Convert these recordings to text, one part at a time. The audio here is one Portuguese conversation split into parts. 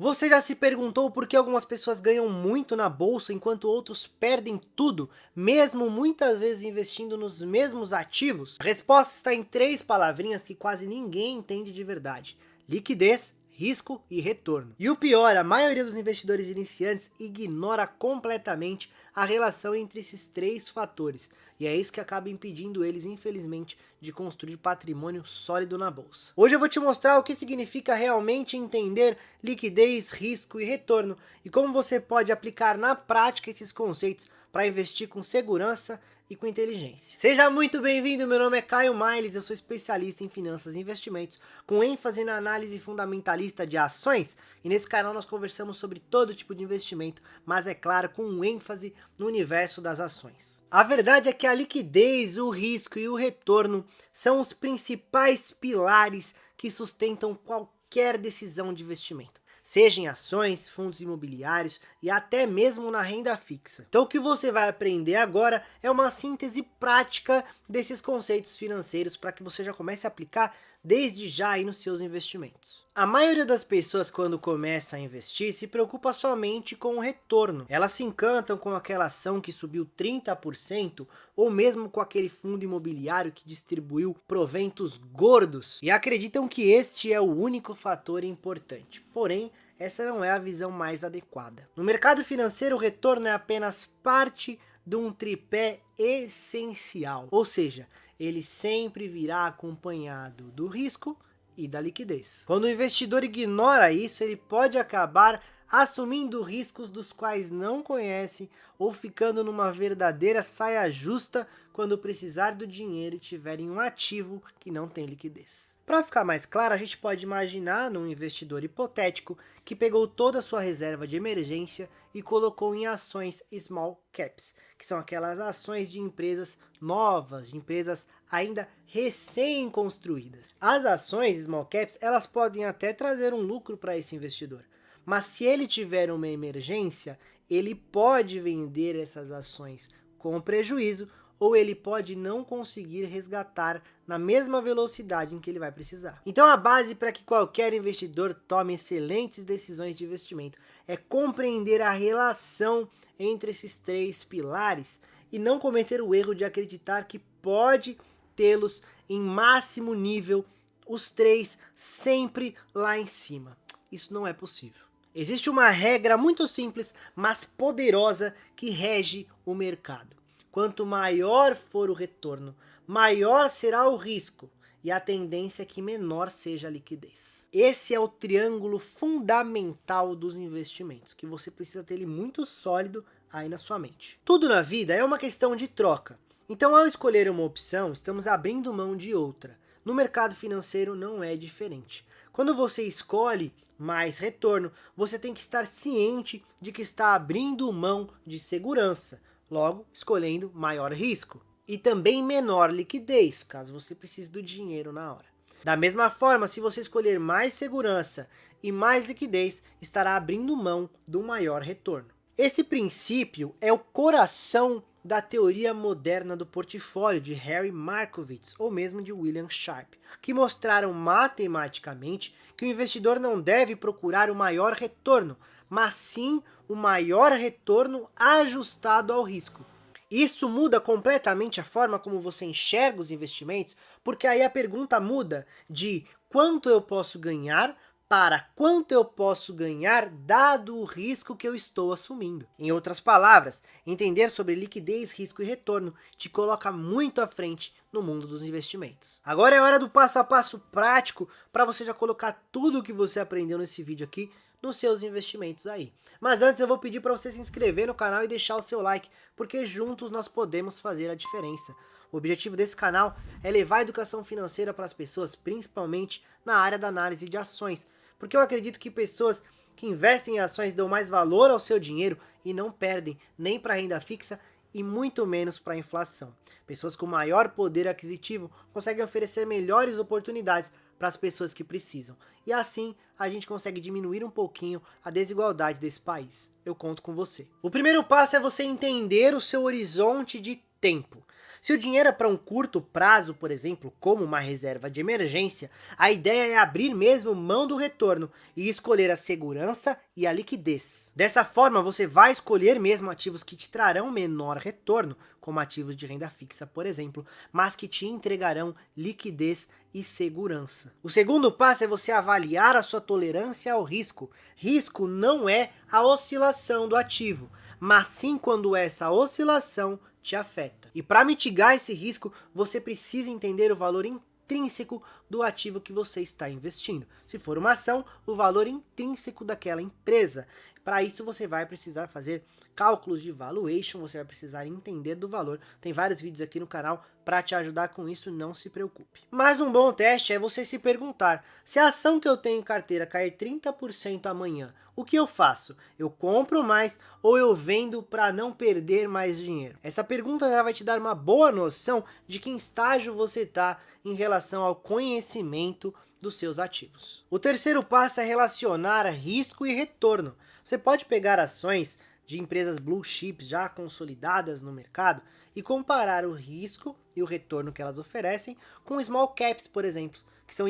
Você já se perguntou por que algumas pessoas ganham muito na bolsa enquanto outros perdem tudo, mesmo muitas vezes investindo nos mesmos ativos? A resposta está em três palavrinhas que quase ninguém entende de verdade: liquidez, risco e retorno. E o pior, a maioria dos investidores iniciantes ignora completamente a relação entre esses três fatores. E é isso que acaba impedindo eles, infelizmente, de construir patrimônio sólido na bolsa. Hoje eu vou te mostrar o que significa realmente entender liquidez, risco e retorno e como você pode aplicar na prática esses conceitos para investir com segurança e com inteligência. Seja muito bem-vindo, meu nome é Caio Miles, eu sou especialista em finanças e investimentos, com ênfase na análise fundamentalista de ações, e nesse canal nós conversamos sobre todo tipo de investimento, mas é claro, com ênfase no universo das ações. A verdade é que a liquidez, o risco e o retorno são os principais pilares que sustentam qualquer decisão de investimento, seja em ações, fundos imobiliários e até mesmo na renda fixa. Então o que você vai aprender agora é uma síntese prática desses conceitos financeiros para que você já comece a aplicar desde já aí nos seus investimentos. A maioria das pessoas, quando começa a investir, se preocupa somente com o retorno. Elas se encantam com aquela ação que subiu 30% ou mesmo com aquele fundo imobiliário que distribuiu proventos gordos e acreditam que este é o único fator importante. Porém, essa não é a visão mais adequada. No mercado financeiro, o retorno é apenas parte de um tripé essencial, ou seja, ele sempre virá acompanhado do risco e da liquidez. Quando o investidor ignora isso, ele pode acabar assumindo riscos dos quais não conhece ou ficando numa verdadeira saia justa quando precisar do dinheiro e tiver em um ativo que não tem liquidez. Para ficar mais claro, a gente pode imaginar num investidor hipotético que pegou toda a sua reserva de emergência e colocou em ações small caps, que são aquelas ações de empresas novas, de empresas ainda recém-construídas. As ações small caps, elas podem até trazer um lucro para esse investidor, mas se ele tiver uma emergência, ele pode vender essas ações com prejuízo ou ele pode não conseguir resgatar na mesma velocidade em que ele vai precisar. Então a base para que qualquer investidor tome excelentes decisões de investimento é compreender a relação entre esses três pilares e não cometer o erro de acreditar que pode tê-los em máximo nível, os três sempre lá em cima. Isso não é possível. Existe uma regra muito simples, mas poderosa que rege o mercado. Quanto maior for o retorno, maior será o risco e a tendência é que menor seja a liquidez. Esse é o triângulo fundamental dos investimentos, que você precisa ter ele muito sólido aí na sua mente. Tudo na vida é uma questão de troca. Então, ao escolher uma opção, estamos abrindo mão de outra. No mercado financeiro não é diferente. Quando você escolhe mais retorno, você tem que estar ciente de que está abrindo mão de segurança, logo escolhendo maior risco e também menor liquidez, caso você precise do dinheiro na hora. Da mesma forma, se você escolher mais segurança e mais liquidez, estará abrindo mão do maior retorno. Esse princípio é o coração da teoria moderna do portfólio de Harry Markowitz ou mesmo de William Sharpe, que mostraram matematicamente que o investidor não deve procurar o maior retorno, mas sim o maior retorno ajustado ao risco. Isso muda completamente a forma como você enxerga os investimentos, porque aí a pergunta muda de quanto eu posso ganhar para quanto eu posso ganhar dado o risco que eu estou assumindo. Em outras palavras, entender sobre liquidez, risco e retorno te coloca muito à frente no mundo dos investimentos. Agora é hora do passo a passo prático para você já colocar tudo o que você aprendeu nesse vídeo aqui nos seus investimentos aí. Mas antes eu vou pedir para você se inscrever no canal e deixar o seu like, porque juntos nós podemos fazer a diferença. O objetivo desse canal é levar a educação financeira para as pessoas, principalmente na área da análise de ações, porque eu acredito que pessoas que investem em ações dão mais valor ao seu dinheiro e não perdem nem para a renda fixa e muito menos para a inflação. Pessoas com maior poder aquisitivo conseguem oferecer melhores oportunidades para as pessoas que precisam. E assim a gente consegue diminuir um pouquinho a desigualdade desse país. Eu conto com você. O primeiro passo é você entender o seu horizonte de tempo. Se o dinheiro é para um curto prazo, por exemplo, como uma reserva de emergência, a ideia é abrir mesmo mão do retorno e escolher a segurança e a liquidez. Dessa forma, você vai escolher mesmo ativos que te trarão menor retorno, como ativos de renda fixa, por exemplo, mas que te entregarão liquidez e segurança. O segundo passo é você avaliar a sua tolerância ao risco. Risco não é a oscilação do ativo, mas sim quando essa oscilação te afeta. E para mitigar esse risco, você precisa entender o valor intrínseco do ativo que você está investindo. Se for uma ação, o valor intrínseco daquela empresa. Para isso você vai precisar fazer cálculos de valuation, você vai precisar entender do valor. Tem vários vídeos aqui no canal para te ajudar com isso, não se preocupe. Mas um bom teste é você se perguntar, se a ação que eu tenho em carteira cair 30% amanhã, o que eu faço? Eu compro mais ou eu vendo para não perder mais dinheiro? Essa pergunta já vai te dar uma boa noção de que estágio você está em relação ao conhecimento dos seus ativos. O terceiro passo é relacionar risco e retorno. Você pode pegar ações de empresas blue chips já consolidadas no mercado e comparar o risco e o retorno que elas oferecem com small caps, por exemplo, que são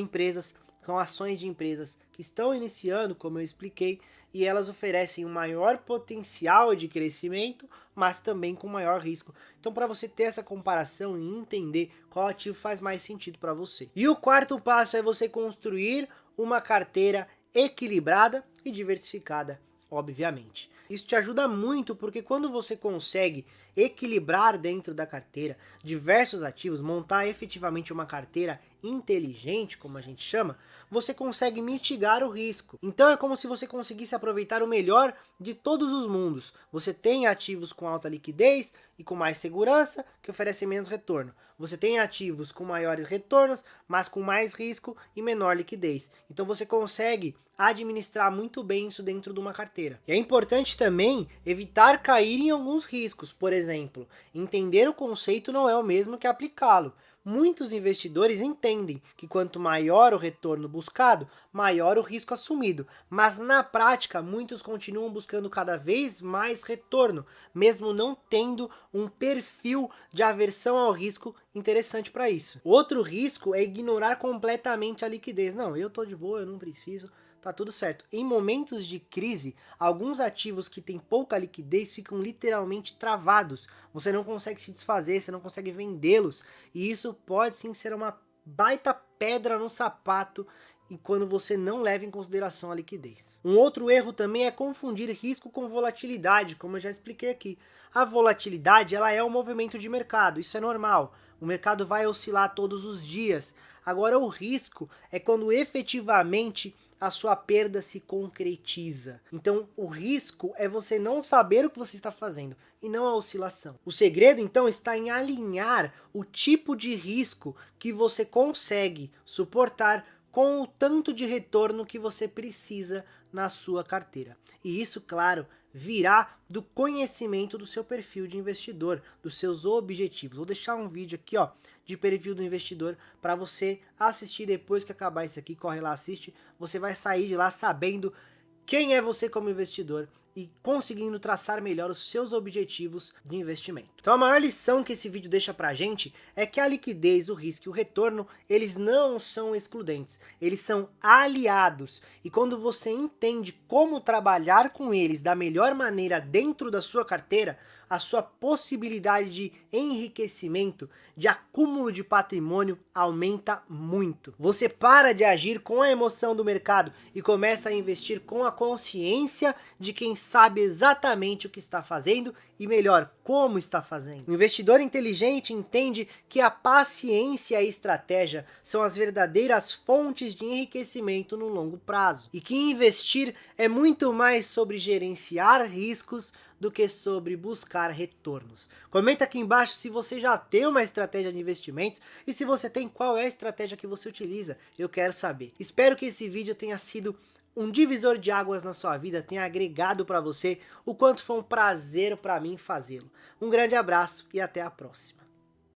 ações de empresas que estão iniciando, como eu expliquei, e elas oferecem um maior potencial de crescimento, mas também com maior risco. Então, para você ter essa comparação e entender qual ativo faz mais sentido para você. E o quarto passo é você construir uma carteira equilibrada e diversificada, obviamente. Isso te ajuda muito porque quando você consegue equilibrar dentro da carteira diversos ativos, montar efetivamente uma carteira inteligente, como a gente chama, você consegue mitigar o risco. Então é como se você conseguisse aproveitar o melhor de todos os mundos. Você tem ativos com alta liquidez e com mais segurança, que oferecem menos retorno. Você tem ativos com maiores retornos, mas com mais risco e menor liquidez. Então você consegue administrar muito bem isso dentro de uma carteira. E é importante também evitar cair em alguns riscos. Por exemplo, entender o conceito não é o mesmo que aplicá-lo. Muitos investidores entendem que quanto maior o retorno buscado, maior o risco assumido, mas na prática muitos continuam buscando cada vez mais retorno, mesmo não tendo um perfil de aversão ao risco interessante para isso. Outro risco é ignorar completamente a liquidez. Não, eu tô de boa, eu não preciso. Tá tudo certo. Em momentos de crise, alguns ativos que têm pouca liquidez ficam literalmente travados. Você não consegue se desfazer, você não consegue vendê-los. E isso pode sim ser uma baita pedra no sapato e quando você não leva em consideração a liquidez. Um outro erro também é confundir risco com volatilidade, como eu já expliquei aqui. A volatilidade ela é um movimento de mercado, isso é normal. O mercado vai oscilar todos os dias. Agora o risco é quando efetivamente a sua perda se concretiza. Então o risco é você não saber o que você está fazendo e não a oscilação. O segredo então está em alinhar o tipo de risco que você consegue suportar com o tanto de retorno que você precisa na sua carteira. E isso, claro, virá do conhecimento do seu perfil de investidor, dos seus objetivos. Vou deixar um vídeo aqui, ó, de perfil do investidor para você assistir depois que acabar isso aqui. Corre lá, assiste. Você vai sair de lá sabendo quem é você como investidor e conseguindo traçar melhor os seus objetivos de investimento. Então a maior lição que esse vídeo deixa pra gente é que a liquidez, o risco e o retorno, eles não são excludentes, eles são aliados. E quando você entende como trabalhar com eles da melhor maneira dentro da sua carteira, a sua possibilidade de enriquecimento, de acúmulo de patrimônio aumenta muito. Você para de agir com a emoção do mercado e começa a investir com a consciência de quem sabe exatamente o que está fazendo e melhor, como está fazendo. O investidor inteligente entende que a paciência e a estratégia são as verdadeiras fontes de enriquecimento no longo prazo e que investir é muito mais sobre gerenciar riscos do que sobre buscar retornos. Comenta aqui embaixo se você já tem uma estratégia de investimentos e se você tem, qual é a estratégia que você utiliza. Eu quero saber. Espero que esse vídeo tenha sido um divisor de águas na sua vida, tenha agregado para você o quanto foi um prazer para mim fazê-lo. Um grande abraço e até a próxima.